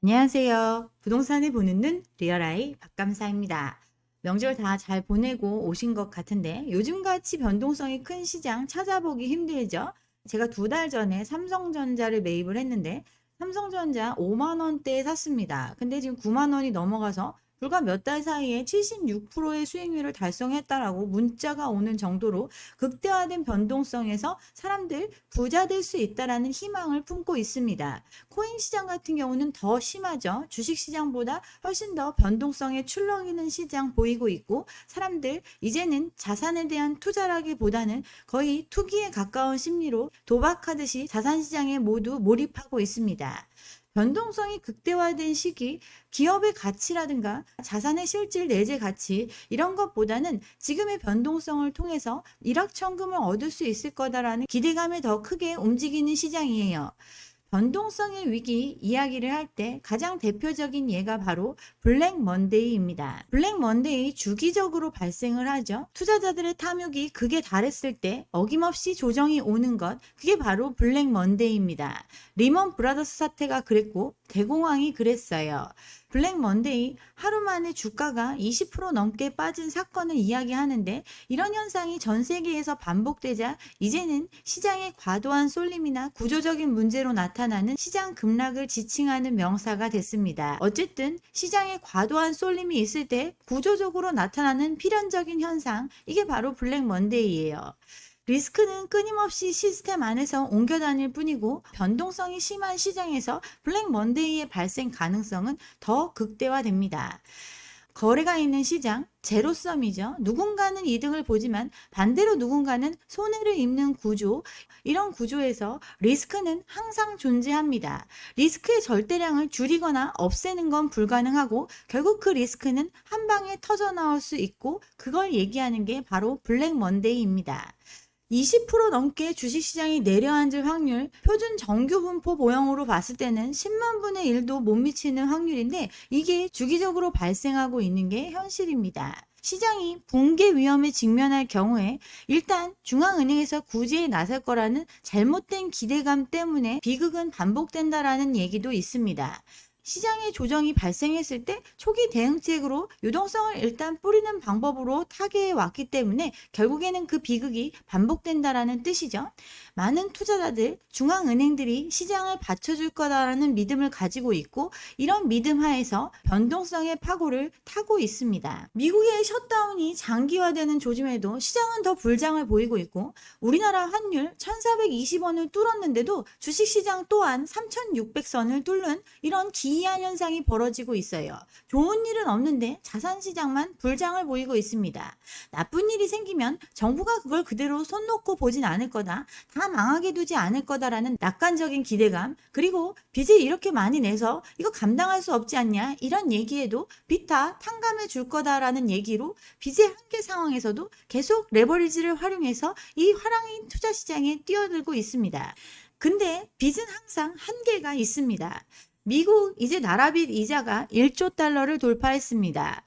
안녕하세요. 부동산을 보는 눈 리얼아이 박감사입니다. 명절 다 잘 보내고 오신 것 같은데 요즘같이 변동성이 큰 시장 찾아보기 힘들죠? 제가 2달 전에 삼성전자를 매입을 했는데 삼성전자 5만 원대에 샀습니다. 근데 지금 9만 원이 넘어가서 불과 몇 달 사이에 76%의 수익률을 달성했다라고 문자가 오는 정도로 극대화된 변동성에서 사람들 부자 될 수 있다라는 희망을 품고 있습니다. 코인 시장 같은 경우는 더 심하죠. 주식 시장보다 훨씬 더 변동성에 출렁이는 시장 보이고 있고 사람들 이제는 자산에 대한 투자라기보다는 거의 투기에 가까운 심리로 도박하듯이 자산 시장에 모두 몰입하고 있습니다. 변동성이 극대화된 시기, 기업의 가치라든가 자산의 실질 내재 가치 이런 것보다는 지금의 변동성을 통해서 일확천금을 얻을 수 있을 거다라는 기대감에 더 크게 움직이는 시장이에요. 변동성의 위기 이야기를 할 때 가장 대표적인 예가 바로 블랙 먼데이입니다. 블랙 먼데이 주기적으로 발생을 하죠. 투자자들의 탐욕이 극에 달했을 때 어김없이 조정이 오는 것, 그게 바로 블랙 먼데이입니다. 리먼 브라더스 사태가 그랬고 대공황이 그랬어요. 블랙 먼데이 하루 만에 주가가 20% 넘게 빠진 사건을 이야기하는데 이런 현상이 전 세계에서 반복되자 이제는 시장의 과도한 쏠림이나 구조적인 문제로 나타나는 시장 급락을 지칭하는 명사가 됐습니다. 어쨌든 시장에 과도한 쏠림이 있을 때 구조적으로 나타나는 필연적인 현상, 이게 바로 블랙 먼데이예요. 리스크는 끊임없이 시스템 안에서 옮겨 다닐 뿐이고 변동성이 심한 시장에서 블랙 먼데이의 발생 가능성은 더 극대화됩니다. 거래가 있는 시장, 제로섬이죠. 누군가는 이득을 보지만 반대로 누군가는 손해를 입는 구조, 이런 구조에서 리스크는 항상 존재합니다. 리스크의 절대량을 줄이거나 없애는 건 불가능하고 결국 그 리스크는 한 방에 터져 나올 수 있고 그걸 얘기하는 게 바로 블랙 먼데이입니다. 20% 넘게 주식시장이 내려앉을 확률, 표준 정규분포 모형으로 봤을 때는 10만 분의 1도 못 미치는 확률인데 이게 주기적으로 발생하고 있는 게 현실입니다. 시장이 붕괴 위험에 직면할 경우에 일단 중앙은행에서 구제에 나설 거라는 잘못된 기대감 때문에 비극은 반복된다라는 얘기도 있습니다. 시장의 조정이 발생했을 때 초기 대응책으로 유동성을 일단 뿌리는 방법으로 타개해 왔기 때문에 결국에는 그 비극이 반복된다라는 뜻이죠. 많은 투자자들, 중앙은행들이 시장을 받쳐줄 거다라는 믿음을 가지고 있고 이런 믿음 하에서 변동성의 파고를 타고 있습니다. 미국의 셧다운이 장기화되는 조짐에도 시장은 더 불장을 보이고 있고 우리나라 환율 1420원을 뚫었는데도 주식시장 또한 3600선을 뚫는 이런 기이한 현상이 벌어지고 있어요. 좋은 일은 없는데 자산시장만 불장을 보이고 있습니다. 나쁜 일이 생기면 정부가 그걸 그대로 손 놓고 보진 않을 거다. 다 망하게 두지 않을 거다라는 낙관적인 기대감, 그리고 빚을 이렇게 많이 내서 이거 감당할 수 없지 않냐 이런 얘기에도 빚 다 탕감해 줄 거다라는 얘기로 빚의 한계 상황에서도 계속 레버리지를 활용해서 이 화랑인 투자시장에 뛰어들고 있습니다. 근데 빚은 항상 한계가 있습니다. 미국 이제 나라빚 이자가 1조 달러를 돌파했습니다.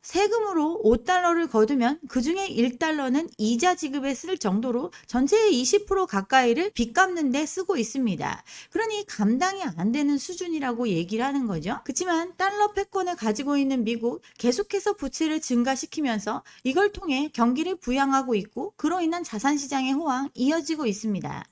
세금으로 5달러를 거두면 그중에 1달러는 이자 지급에 쓸 정도로 전체의 20% 가까이를 빚 갚는 데 쓰고 있습니다. 그러니 감당이 안 되는 수준이라고 얘기를 하는 거죠. 그렇지만 달러 패권을 가지고 있는 미국 계속해서 부채를 증가시키면서 이걸 통해 경기를 부양하고 있고 그로 인한 자산시장의 호황 이어지고 있습니다.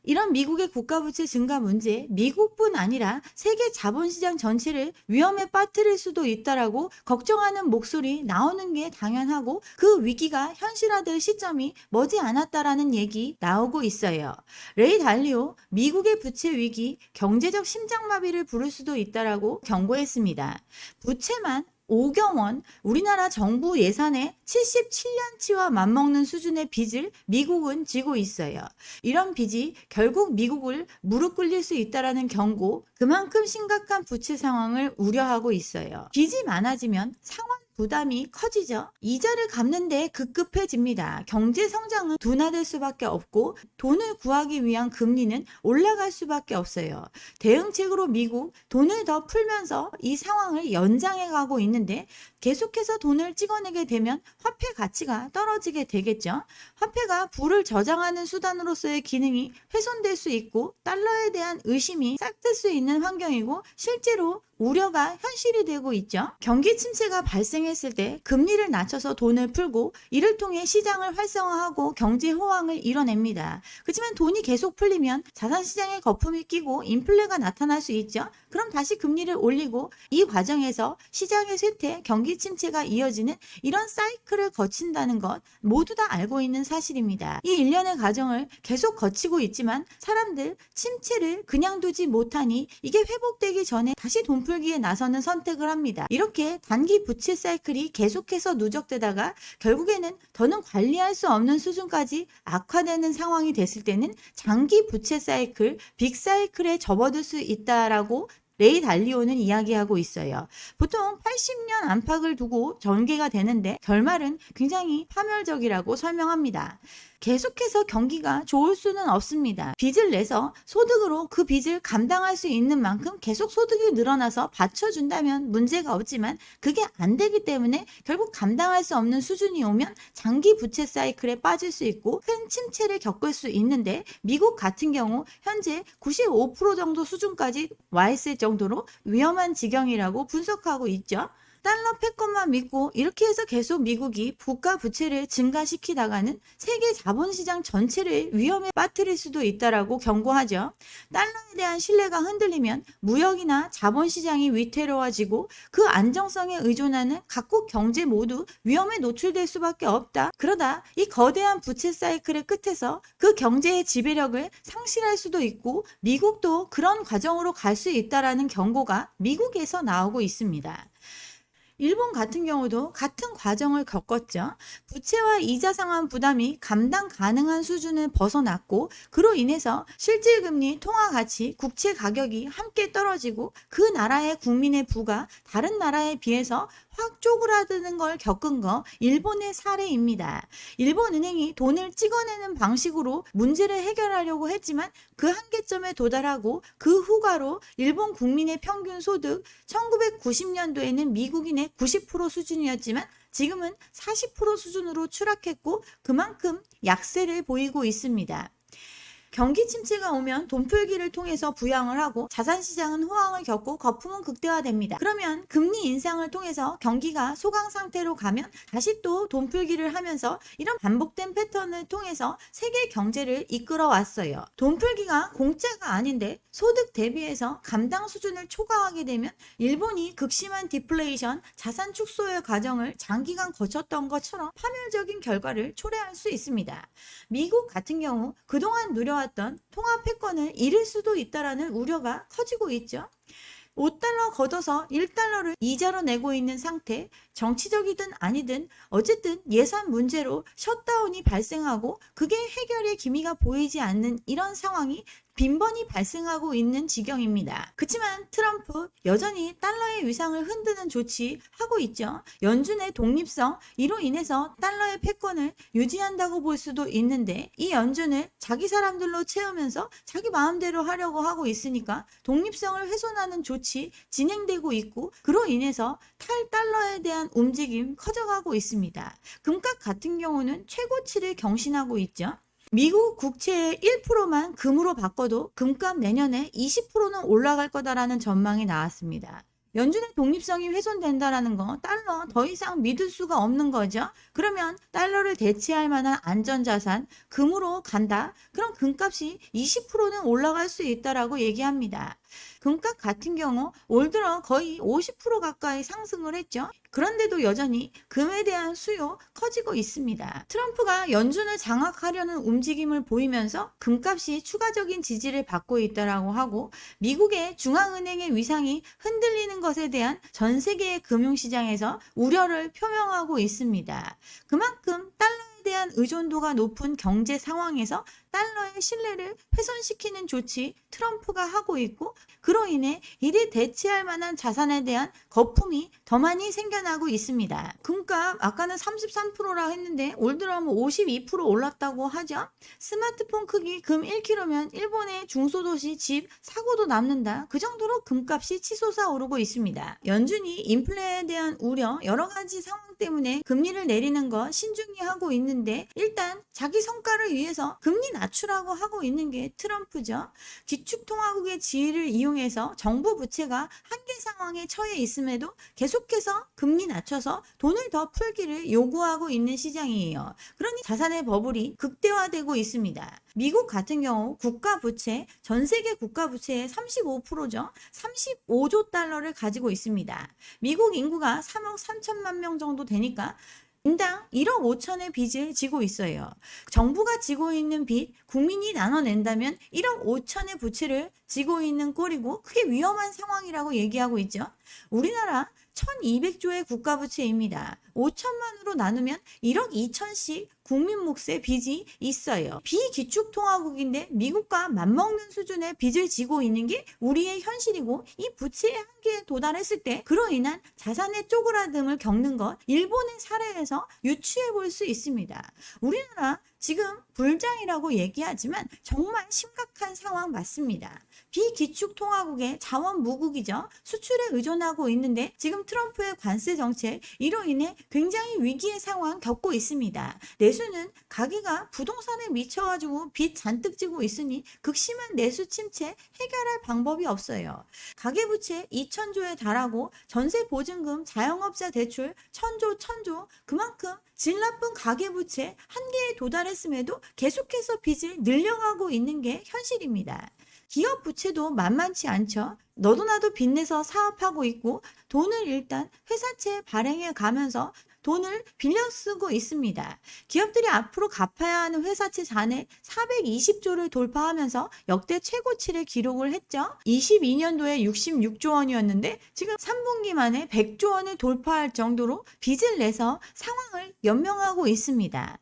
이런 미국의 국가부채 증가 문제, 미국뿐 아니라 세계 자본시장 전체를 위험에 빠뜨릴 수도 있다라고 걱정하는 목소리 나오는 게 당연하고 그 위기가 현실화될 시점이 머지 않았다라는 얘기 나오고 있어요. 레이 달리오 미국의 부채 위기, 경제적 심장마비를 부를 수도 있다라고 경고했습니다. 부채만 5경 원, 우리나라 정부 예산의 77년치와 맞먹는 수준의 빚을 미국은 지고 있어요. 이런 빚이 결국 미국을 무릎 꿇릴 수 있다라는 경고, 그만큼 심각한 부채 상황을 우려하고 있어요. 빚이 많아지면 상환 부담이 커지죠. 이자를 갚는데 급급해집니다. 경제 성장은 둔화될 수밖에 없고 돈을 구하기 위한 금리는 올라갈 수밖에 없어요. 대응책으로 미국 돈을 더 풀면서 이 상황을 연장해 가고 있는데 계속해서 돈을 찍어내게 되면 화폐 가치가 떨어지게 되겠죠. 화폐가 부를 저장하는 수단으로서의 기능이 훼손될 수 있고 달러에 대한 의심이 싹틀 수 있는 환경이고 실제로 우려가 현실이 되고 있죠. 경기 침체가 발생했을 때 금리를 낮춰서 돈을 풀고 이를 통해 시장을 활성화하고 경제 호황을 이뤄냅니다. 그렇지만 돈이 계속 풀리면 자산시장에 거품이 끼고 인플레가 나타날 수 있죠. 그럼 다시 금리를 올리고 이 과정에서 시장의 쇠퇴, 경기 침체가 이어지는 이런 사이클을 거친다는 것 모두 다 알고 있는 사실입니다. 이 일련의 과정을 계속 거치고 있지만 사람들 침체를 그냥 두지 못하니 이게 회복되기 전에 다시 돈 풀기에 나서는 선택을 합니다. 이렇게 단기 부채 사이클이 계속해서 누적되다가 결국에는 더는 관리할 수 없는 수준까지 악화되는 상황이 됐을 때는 장기 부채 사이클, 빅 사이클에 접어들 수 있다라고 레이 달리오는 이야기하고 있어요. 보통 80년 안팎을 두고 전개가 되는데 결말은 굉장히 파멸적이라고 설명합니다. 계속해서 경기가 좋을 수는 없습니다. 빚을 내서 소득으로 그 빚을 감당할 수 있는 만큼 계속 소득이 늘어나서 받쳐준다면 문제가 없지만 그게 안 되기 때문에 결국 감당할 수 없는 수준이 오면 장기 부채 사이클에 빠질 수 있고 큰 침체를 겪을 수 있는데 미국 같은 경우 현재 95% 정도 수준까지 와 있을 정도로 위험한 지경이라고 분석하고 있죠. 달러 패권만 믿고 이렇게 해서 계속 미국이 국가 부채를 증가시키다가는 세계 자본시장 전체를 위험에 빠뜨릴 수도 있다라고 경고하죠. 달러에 대한 신뢰가 흔들리면 무역이나 자본시장이 위태로워지고 그 안정성에 의존하는 각국 경제 모두 위험에 노출될 수밖에 없다. 그러다 이 거대한 부채 사이클의 끝에서 그 경제의 지배력을 상실할 수도 있고 미국도 그런 과정으로 갈 수 있다라는 경고가 미국에서 나오고 있습니다. 일본 같은 경우도 같은 과정을 겪었죠. 부채와 이자 상환 부담이 감당 가능한 수준을 벗어났고 그로 인해서 실질금리, 통화가치, 국채 가격이 함께 떨어지고 그 나라의 국민의 부가 다른 나라에 비해서 확 쪼그라드는 걸 겪은 거 일본의 사례입니다. 일본 은행이 돈을 찍어내는 방식으로 문제를 해결하려고 했지만 그 한계점에 도달하고 그 후가로 일본 국민의 평균 소득 1990년도에는 미국인의 90% 수준이었지만 지금은 40% 수준으로 추락했고 그만큼 약세를 보이고 있습니다. 경기 침체가 오면 돈 풀기를 통해서 부양을 하고 자산시장은 호황을 겪고 거품은 극대화됩니다. 그러면 금리 인상을 통해서 경기가 소강 상태로 가면 다시 또 돈 풀기를 하면서 이런 반복된 패턴을 통해서 세계 경제를 이끌어 왔어요. 돈 풀기가 공짜가 아닌데 소득 대비해서 감당 수준을 초과하게 되면 일본이 극심한 디플레이션, 자산 축소의 과정을 장기간 거쳤던 것처럼 파멸적인 결과를 초래할 수 있습니다. 미국 같은 경우 그동안 누려왔던 통화 패권을 잃을 수도 있다라는 우려가 커지고 있죠. 5달러 걷어서 1달러를 이자로 내고 있는 상태, 정치적이든 아니든 어쨌든 예산 문제로 셧다운이 발생하고 그게 해결의 기미가 보이지 않는 이런 상황이 빈번히 발생하고 있는 지경입니다. 그렇지만 트럼프 여전히 달러의 위상을 흔드는 조치하고 있죠. 연준의 독립성, 이로 인해서 달러의 패권을 유지한다고 볼 수도 있는데 이 연준을 자기 사람들로 채우면서 자기 마음대로 하려고 하고 있으니까 독립성을 훼손하는 조치 진행되고 있고 그로 인해서 탈달러에 대한 움직임 커져가고 있습니다. 금값 같은 경우는 최고치를 경신하고 있죠. 미국 국채의 1%만 금으로 바꿔도 금값 내년에 20%는 올라갈 거다라는 전망이 나왔습니다. 연준의 독립성이 훼손된다라는 거 달러 더 이상 믿을 수가 없는 거죠. 그러면 달러를 대체할 만한 안전자산 금으로 간다. 그럼 금값이 20%는 올라갈 수 있다라고 얘기합니다. 금값 같은 경우 올 들어 거의 50% 가까이 상승을 했죠. 그런데도 여전히 금에 대한 수요 커지고 있습니다. 트럼프가 연준을 장악하려는 움직임을 보이면서 금값이 추가적인 지지를 받고 있다라고 하고 미국의 중앙은행의 위상이 흔들리는 것에 대한 전 세계의 금융시장에서 우려를 표명하고 있습니다. 그만큼 달러에 대한 의존도가 높은 경제 상황에서 달러의 신뢰를 훼손시키는 조치 트럼프가 하고 있고, 그로 인해 이를 대체할 만한 자산에 대한 거품이 더 많이 생겨나고 있습니다. 금값 아까는 33%라 했는데 올 들어 52% 올랐다고 하죠. 스마트폰 크기 금 1kg면 일본의 중소도시 집 사고도 남는다. 그 정도로 금값이 치솟아 오르고 있습니다. 연준이 인플레에 대한 우려, 여러 가지 상황 때문에 금리를 내리는 거 신중히 하고 있는데, 일단 자기 성과를 위해서 금리 낮추라고 하고 있는 게 트럼프죠. 기축통화국의 지위를 이용해서 정부 부채가 한계 상황에 처해 있음에도 계속해서 금리 낮춰서 돈을 더 풀기를 요구하고 있는 시장이에요. 그러니 자산의 버블이 극대화되고 있습니다. 미국 같은 경우 국가부채, 전 세계 국가부채의 35%죠. 35조 달러를 가지고 있습니다. 미국 인구가 3억 3천만 명 정도 되니까 인당 1억 5천의 빚을 지고 있어요. 정부가 지고 있는 빚, 국민이 나눠낸다면 1억 5천의 부채를 지고 있는 꼴이고, 그게 위험한 상황이라고 얘기하고 있죠. 우리나라 1200조의 국가부채입니다. 5천만으로 나누면 1억 2천씩 국민 몫의 빚이 있어요. 비기축통화국인데 미국과 맞먹는 수준의 빚을 지고 있는 게 우리의 현실이고, 이 부채의 한계에 도달했을 때 그로 인한 자산의 쪼그라듦을 겪는 것, 일본의 사례에서 유추해 볼 수 있습니다. 우리나라 지금 불장이라고 얘기하지만 정말 심각한 상황 맞습니다. 비기축통화국의 자원무국이죠. 수출에 의존하고 있는데 지금 트럼프의 관세 정책, 이로 인해 굉장히 위기의 상황 겪고 있습니다. 내수는 가계가 부동산에 미쳐가지고 빚 잔뜩 지고 있으니 극심한 내수 침체 해결할 방법이 없어요. 가계부채 2천조에 달하고 전세보증금, 자영업자 대출 1000조, 그만큼 질 나쁜 가계부채 한계에 도달했음에도 계속해서 빚을 늘려가고 있는 게 현실입니다. 기업 부채도 만만치 않죠. 너도 나도 빚내서 사업하고 있고, 돈을 일단 회사채 발행해 가면서 돈을 빌려 쓰고 있습니다. 기업들이 앞으로 갚아야 하는 회사채 잔액 420조를 돌파하면서 역대 최고치를 기록을 했죠. 22년도에 66조 원이었는데 지금 3분기 만에 100조 원을 돌파할 정도로 빚을 내서 상황을 연명하고 있습니다.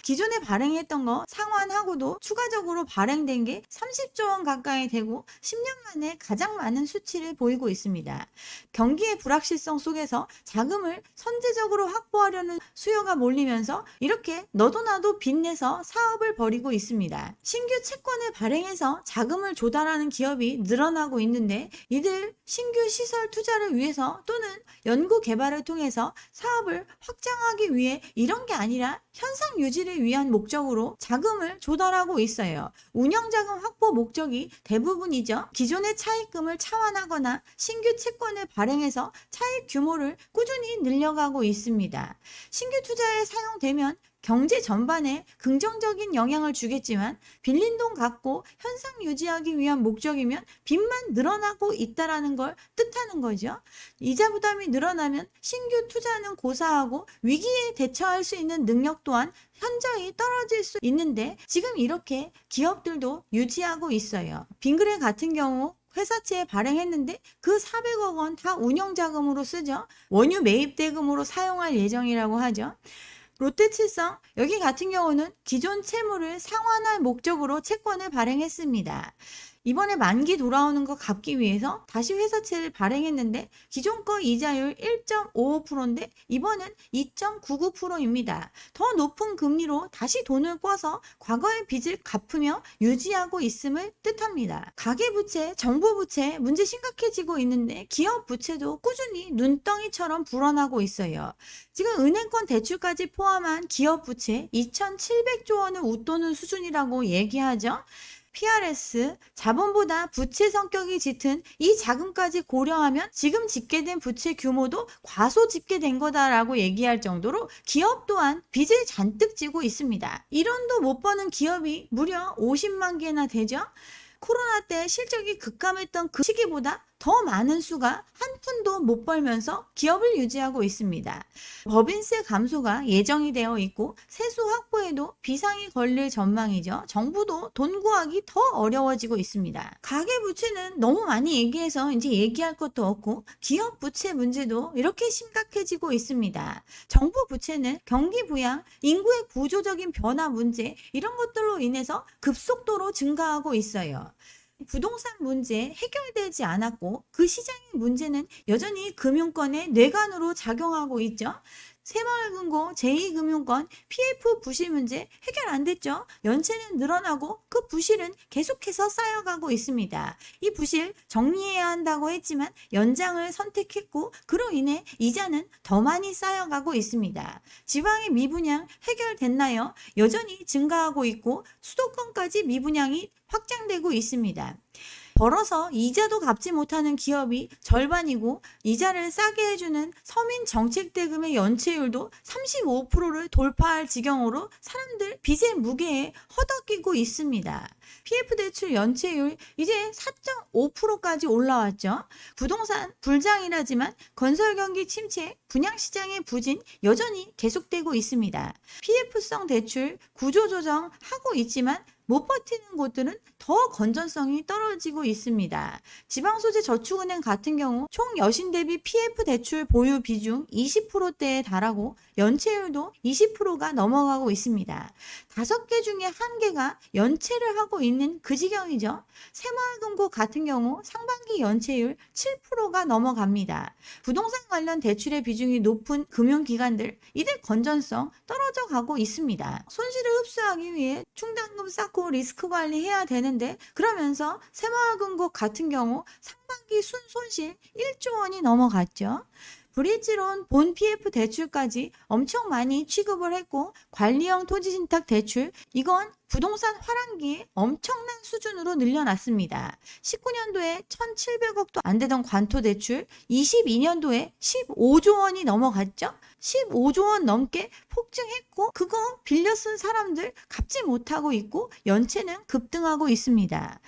기존에 발행했던 거 상환하고도 추가적으로 발행된 게 30조 원 가까이 되고 10년 만에 가장 많은 수치를 보이고 있습니다. 경기의 불확실성 속에서 자금을 선제적으로 확보하려는 수요가 몰리면서 이렇게 너도 나도 빚내서 사업을 벌이고 있습니다. 신규 채권을 발행해서 자금을 조달하는 기업이 늘어나고 있는데, 이들 신규 시설 투자를 위해서 또는 연구 개발을 통해서 사업을 확장하기 위해 이런 게 아니라 현상 유지를 위한 목적으로 자금을 조달하고 있어요. 운영자금 확보 목적이 대부분이죠. 기존의 차입금을 차환하거나 신규 채권을 발행해서 차입 규모를 꾸준히 늘려가고 있습니다. 신규 투자에 사용되면 경제 전반에 긍정적인 영향을 주겠지만, 빌린 돈 갚고 현상 유지하기 위한 목적이면 빚만 늘어나고 있다라는 걸 뜻하는 거죠. 이자 부담이 늘어나면 신규 투자는 고사하고 위기에 대처할 수 있는 능력 또한 현저히 떨어질 수 있는데, 지금 이렇게 기업들도 유지하고 있어요. 빙그레 같은 경우 회사채에 발행했는데 그 400억 원 다 운영자금으로 쓰죠. 원유 매입 대금으로 사용할 예정이라고 하죠. 롯데칠성, 여기 같은 경우는 기존 채무를 상환할 목적으로 채권을 발행했습니다. 이번에 만기 돌아오는 거 갚기 위해서 다시 회사채를 발행했는데 기존 거 이자율 1.55%인데 이번은 2.99%입니다. 더 높은 금리로 다시 돈을 꿔서 과거의 빚을 갚으며 유지하고 있음을 뜻합니다. 가계부채, 정부부채 문제 심각해지고 있는데 기업 부채도 꾸준히 눈덩이처럼 불어나고 있어요. 지금 은행권 대출까지 포함한 기업 부채 2,700조 원을 웃도는 수준이라고 얘기하죠. PRS, 자본보다 부채 성격이 짙은 이 자금까지 고려하면 지금 집계된 부채 규모도 과소 집계된 거다라고 얘기할 정도로 기업 또한 빚을 잔뜩 지고 있습니다. 1원도 못 버는 기업이 무려 50만 개나 되죠. 코로나 때 실적이 급감했던 그 시기보다 더 많은 수가 한 푼도 못 벌면서 기업을 유지하고 있습니다. 법인세 감소가 예정이 되어 있고 세수 확보에도 비상이 걸릴 전망이죠. 정부도 돈 구하기 더 어려워지고 있습니다. 가계부채는 너무 많이 얘기해서 이제 얘기할 것도 없고 기업 부채 문제도 이렇게 심각해지고 있습니다. 정부 부채는 경기 부양, 인구의 구조적인 변화 문제 이런 것들로 인해서 급속도로 증가하고 있어요. 부동산 문제 해결되지 않았고 그 시장의 문제는 여전히 금융권의 뇌관으로 작용하고 있죠. 새마을금고, 제2금융권, PF 부실 문제 해결 안 됐죠. 연체는 늘어나고 그 부실은 계속해서 쌓여가고 있습니다. 이 부실 정리해야 한다고 했지만 연장을 선택했고 그로 인해 이자는 더 많이 쌓여가고 있습니다. 지방의 미분양 해결됐나요? 여전히 증가하고 있고 수도권까지 미분양이 확장되고 있습니다. 벌어서 이자도 갚지 못하는 기업이 절반이고 이자를 싸게 해주는 서민정책대금의 연체율도 35%를 돌파할 지경으로 사람들 빚의 무게에 허덕이고 있습니다. PF대출 연체율 이제 4.5%까지 올라왔죠. 부동산 불장이라지만 건설경기 침체, 분양시장의 부진 여전히 계속되고 있습니다. PF성 대출 구조조정 하고 있지만 못 버티는 곳들은 더 건전성이 떨어지고 있습니다. 지방소재 저축은행 같은 경우 총 여신 대비 PF 대출 보유 비중 20%대에 달하고 연체율도 20%가 넘어가고 있습니다. 5개 중에 1개가 연체를 하고 있는 그 지경이죠. 새마을금고 같은 경우 상반기 연체율 7%가 넘어갑니다. 부동산 관련 대출의 비중이 높은 금융기관들 이들 건전성 떨어져 가고 있습니다. 손실을 흡수하기 위해 충당금 쌓고 리스크 관리해야 되는데 그러면서 새마을금고 같은 경우 상반기 순손실 1조 원이 넘어갔죠. 브릿지론 본 PF 대출까지 엄청 많이 취급을 했고 관리형 토지신탁 대출 이건 부동산 화랑기에 엄청난 수준으로 늘려놨습니다. 19년도에 1,700억도 안 되던 관토대출 22년도에 15조 원이 넘어갔죠. 15조 원 넘게 폭증했고 그거 빌려 쓴 사람들 갚지 못하고 있고 연체는 급등하고 있습니다.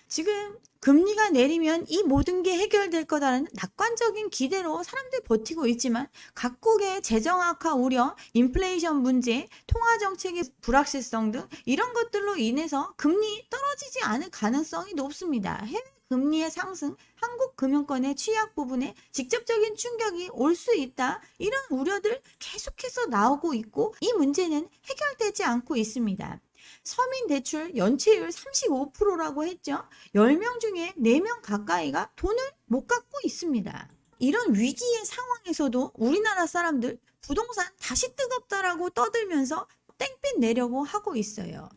지금 금리가 내리면 이 모든 게 해결될 거다라는 낙관적인 기대로 사람들이 버티고 있지만 각국의 재정 악화 우려, 인플레이션 문제, 통화 정책의 불확실성 등 이런 것들로 인해서 금리 떨어지지 않을 가능성이 높습니다. 해외 금리의 상승, 한국 금융권의 취약 부분에 직접적인 충격이 올 수 있다. 이런 우려들 계속해서 나오고 있고 이 문제는 해결되지 않고 있습니다. 서민대출 연체율 35%라고 했죠. 10명 중에 4명 가까이가 돈을 못 갚고 있습니다. 이런 위기의 상황에서도 우리나라 사람들 부동산 다시 뜨겁다라고 떠들면서 땡볕 내려고 하고 있어요.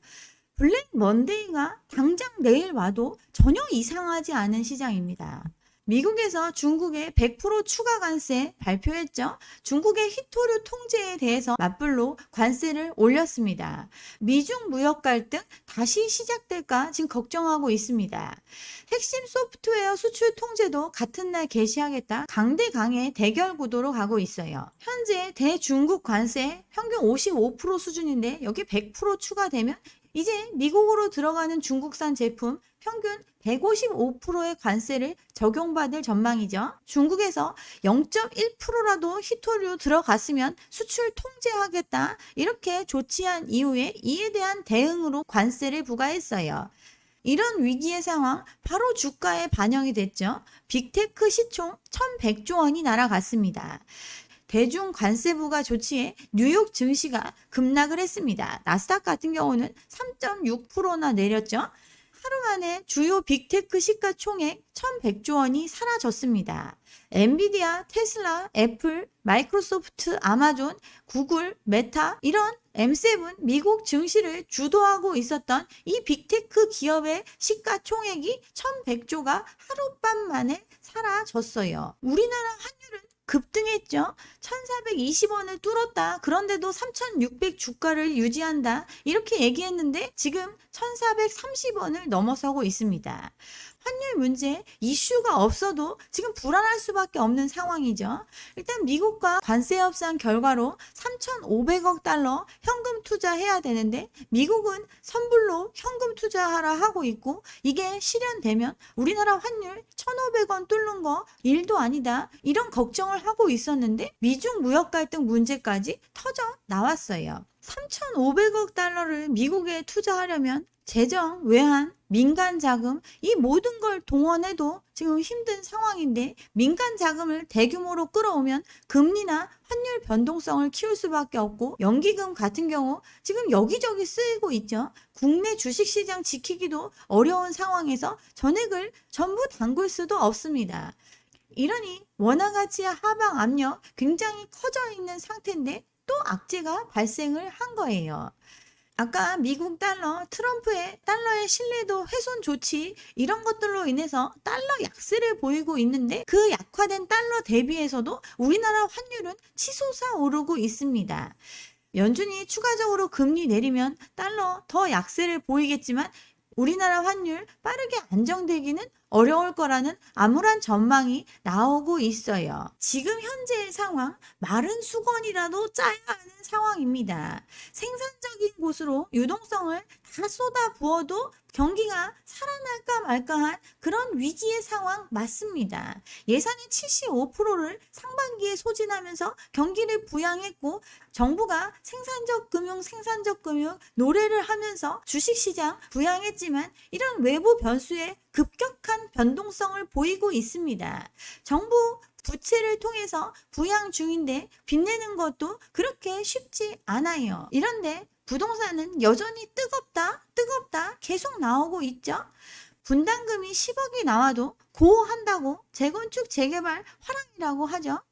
블랙 먼데이가 당장 내일 와도 전혀 이상하지 않은 시장입니다. 미국에서 중국의 100% 추가 관세 발표했죠. 중국의 희토류 통제에 대해서 맞불로 관세를 올렸습니다. 미중 무역 갈등 다시 시작될까 지금 걱정하고 있습니다. 핵심 소프트웨어 수출 통제도 같은 날 개시하겠다. 강대강의 대결 구도로 가고 있어요. 현재 대중국 관세 평균 55% 수준인데 여기 100% 추가되면 이제 미국으로 들어가는 중국산 제품 평균 155%의 관세를 적용받을 전망이죠. 중국에서 0.1%라도 희토류 들어갔으면 수출 통제하겠다. 이렇게 조치한 이후에 이에 대한 대응으로 관세를 부과했어요. 이런 위기의 상황 바로 주가에 반영이 됐죠. 빅테크 시총 1,100조 원이 날아갔습니다. 대중 관세 부과 조치에 뉴욕 증시가 급락을 했습니다. 나스닥 같은 경우는 3.6%나 내렸죠. 하루 만에 주요 빅테크 시가총액 1,100조 원이 사라졌습니다. 엔비디아, 테슬라, 애플, 마이크로소프트, 아마존, 구글, 메타 이런 M7 미국 증시를 주도하고 있었던 이 빅테크 기업의 시가총액이 1,100조가 하룻밤 만에 사라졌어요. 우리나라 환율은 급등했죠. 1,420원을 뚫었다. 그런데도 3,600 주가를 유지한다. 이렇게 얘기했는데 지금 1,430원을 넘어서고 있습니다. 환율 문제 이슈가 없어도 지금 불안할 수밖에 없는 상황이죠. 일단 미국과 관세 협상 결과로 3,500억 달러 현금 투자해야 되는데 미국은 선불로 현금 투자하라 하고 있고 이게 실현되면 우리나라 환율 1,500원 뚫는 거 일도 아니다. 이런 걱정을 하고 있었는데 미중 무역 갈등 문제까지 터져 나왔어요. 3,500억 달러를 미국에 투자하려면 재정, 외환, 민간 자금 이 모든 걸 동원해도 지금 힘든 상황인데 민간 자금을 대규모로 끌어오면 금리나 환율 변동성을 키울 수밖에 없고 연기금 같은 경우 지금 여기저기 쓰이고 있죠. 국내 주식시장 지키기도 어려운 상황에서 전액을 전부 담글 수도 없습니다. 이러니 원화 가치의 하방 압력 굉장히 커져 있는 상태인데 또 악재가 발생을 한 거예요. 아까 미국 달러, 트럼프의 달러의 신뢰도 훼손 조치 이런 것들로 인해서 달러 약세를 보이고 있는데 그 약화된 달러 대비해서도 우리나라 환율은 치솟아 오르고 있습니다. 연준이 추가적으로 금리 내리면 달러 더 약세를 보이겠지만 우리나라 환율 빠르게 안정되기는 어려울 거라는 암울한 전망이 나오고 있어요. 지금 현재의 상황, 마른 수건이라도 짜야 하는 상황입니다. 생산적인 곳으로 유동성을 다 쏟아 부어도 경기가 살아날까 말까한 그런 위기의 상황 맞습니다. 예산의 75%를 상반기에 소진하면서 경기를 부양했고 정부가 생산적 금융 노래를 하면서 주식시장 부양했지만 이런 외부 변수에 급격한 변동성을 보이고 있습니다. 정부 부채를 통해서 부양 중인데 빚내는 것도 그렇게 쉽지 않아요. 이런데 부동산은 여전히 뜨겁다 계속 나오고 있죠. 분담금이 10억이 나와도 고한다고 재건축 재개발 화랑이라고 하죠.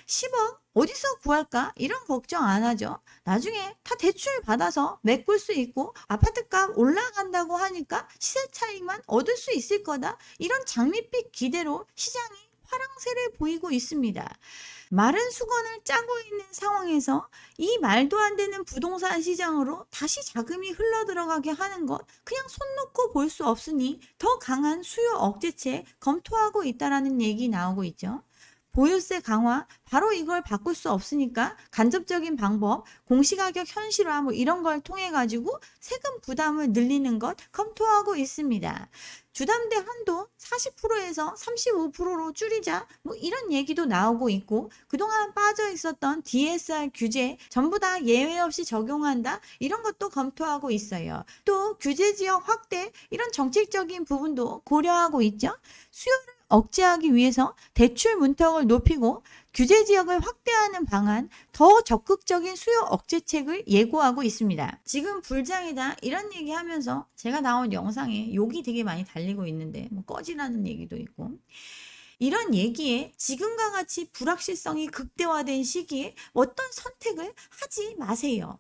10억 어디서 구할까? 이런 걱정 안 하죠. 나중에 다 대출 받아서 메꿀 수 있고 아파트값 올라간다고 하니까 시세 차익만 얻을 수 있을 거다. 이런 장밋빛 기대로 시장이 화랑세를 보이고 있습니다. 마른 수건을 짜고 있는 상황에서 이 말도 안 되는 부동산 시장으로 다시 자금이 흘러들어가게 하는 것 그냥 손 놓고 볼 수 없으니 더 강한 수요 억제책 검토하고 있다라는 얘기 나오고 있죠. 보유세 강화 바로 이걸 바꿀 수 없으니까 간접적인 방법 공시가격 현실화 뭐 이런 걸 통해 가지고 세금 부담을 늘리는 것 검토하고 있습니다. 주담대 한도 40%에서 35%로 줄이자 뭐 이런 얘기도 나오고 있고 그동안 빠져 있었던 DSR 규제 전부 다 예외 없이 적용한다 이런 것도 검토하고 있어요. 또 규제 지역 확대 이런 정책적인 부분도 고려하고 있죠. 수요를 억제하기 위해서 대출 문턱을 높이고 규제 지역을 확대하는 방안, 더 적극적인 수요 억제책을 예고하고 있습니다. 지금 불장이다 이런 얘기하면서 제가 나온 영상에 욕이 되게 많이 달리고 있는데 뭐 꺼지라는 얘기도 있고 이런 얘기에 지금과 같이 불확실성이 극대화된 시기에 어떤 선택을 하지 마세요.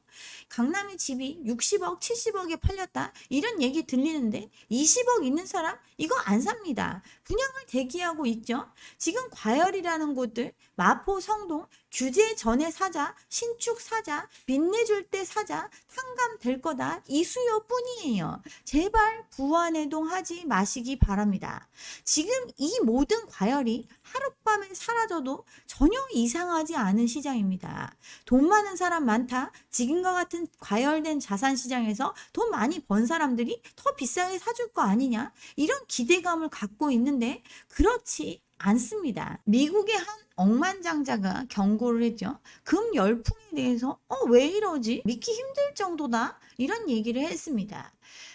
강남의 집이 60억, 70억에 팔렸다. 이런 얘기 들리는데 20억 있는 사람 이거 안 삽니다. 분양을 대기하고 있죠. 지금 과열이라는 곳들 마포, 성동 규제 전에 사자, 신축 사자, 빚내줄 때 사자, 탕감될 거다. 이 수요뿐이에요. 제발 부안해동 하지 마시기 바랍니다. 지금 이 모든 과열이 하룻밤에 사라져도 전혀 이상하지 않은 시장입니다. 돈 많은 사람 많다. 지금과 같은 과열된 자산 시장에서 돈 많이 번 사람들이 더 비싸게 사줄 거 아니냐? 이런 기대감을 갖고 있는데 그렇지 않습니다. 미국의 한 억만장자가 경고를 했죠. 금 열풍에 대해서 왜 이러지? 믿기 힘들 정도다. 이런 얘기를 했습니다.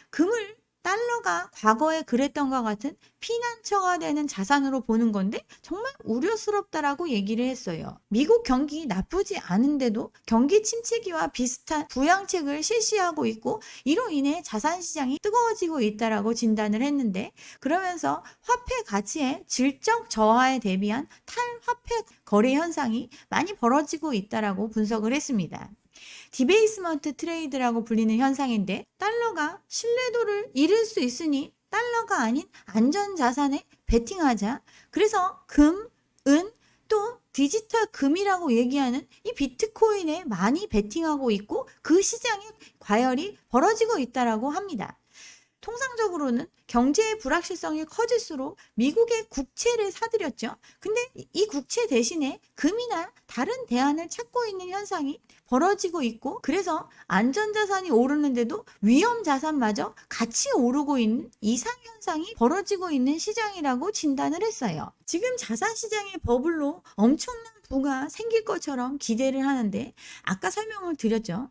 금을 달러가 과거에 그랬던 것 같은 피난처가 되는 자산으로 보는 건데 정말 우려스럽다라고 얘기를 했어요. 미국 경기 나쁘지 않은데도 경기 침체기와 비슷한 부양책을 실시하고 있고 이로 인해 자산시장이 뜨거워지고 있다라고 진단을 했는데 그러면서 화폐 가치의 질적 저하에 대비한 탈화폐 거래 현상이 많이 벌어지고 있다라고 분석을 했습니다. 디베이스먼트 트레이드라고 불리는 현상인데 달러가 신뢰도를 잃을 수 있으니 달러가 아닌 안전자산에 베팅하자. 그래서 금, 은, 또 디지털 금이라고 얘기하는 이 비트코인에 많이 베팅하고 있고 그 시장에 과열이 벌어지고 있다라고 합니다. 통상적으로는 경제의 불확실성이 커질수록 미국의 국채를 사들였죠. 근데 이 국채 대신에 금이나 다른 대안을 찾고 있는 현상이 벌어지고 있고, 그래서 안전자산이 오르는데도 위험자산마저 같이 오르고 있는 이상현상이 벌어지고 있는 시장이라고 진단을 했어요. 지금 자산시장의 버블로 엄청난 부가 생길 것처럼 기대를 하는데, 아까 설명을 드렸죠.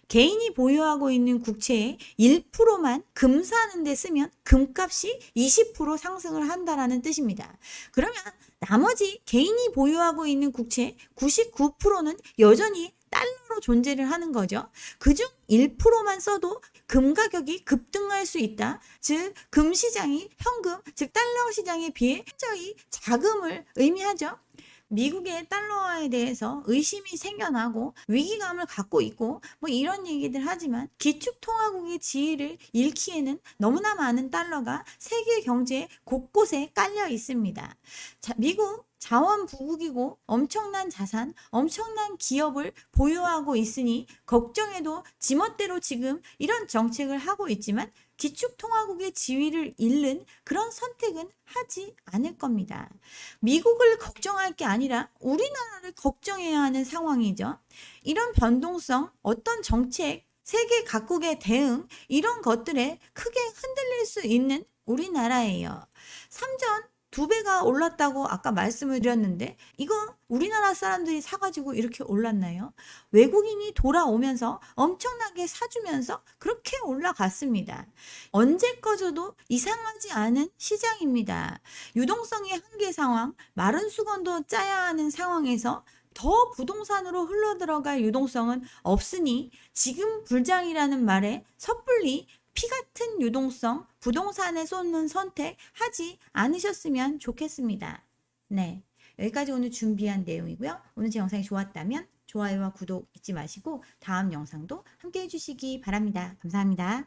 개인이 보유하고 있는 국채의 1%만 금 사는 데 쓰면 금값이 20% 상승을 한다라는 뜻입니다. 그러면 나머지 개인이 보유하고 있는 국채 99%는 여전히 달러로 존재를 하는 거죠. 그중 1%만 써도 금 가격이 급등할 수 있다. 즉, 금 시장이 현금, 즉 달러 시장에 비해 현저히 자금을 의미하죠. 미국의 달러화에 대해서 의심이 생겨나고 위기감을 갖고 있고 뭐 이런 얘기들 하지만 기축통화국의 지위를 잃기에는 너무나 많은 달러가 세계 경제 곳곳에 깔려 있습니다. 자, 미국 자원부국이고 엄청난 자산, 엄청난 기업을 보유하고 있으니 걱정해도 지멋대로 지금 이런 정책을 하고 있지만 기축통화국의 지위를 잃는 그런 선택은 하지 않을 겁니다. 미국을 걱정할 게 아니라 우리나라를 걱정해야 하는 상황이죠. 이런 변동성, 어떤 정책, 세계 각국의 대응, 이런 것들에 크게 흔들릴 수 있는 우리나라예요. 삼전 2배가 올랐다고 아까 말씀을 드렸는데 이거 우리나라 사람들이 사가지고 이렇게 올랐나요? 외국인이 돌아오면서 엄청나게 사주면서 그렇게 올라갔습니다. 언제 꺼져도 이상하지 않은 시장입니다. 유동성의 한계 상황, 마른 수건도 짜야 하는 상황에서 더 부동산으로 흘러들어갈 유동성은 없으니 지금 불장이라는 말에 섣불리 피 같은 유동성, 부동산에 쏟는 선택 하지 않으셨으면 좋겠습니다. 네, 여기까지 오늘 준비한 내용이고요. 오늘 제 영상이 좋았다면 좋아요와 구독 잊지 마시고 다음 영상도 함께 해주시기 바랍니다. 감사합니다.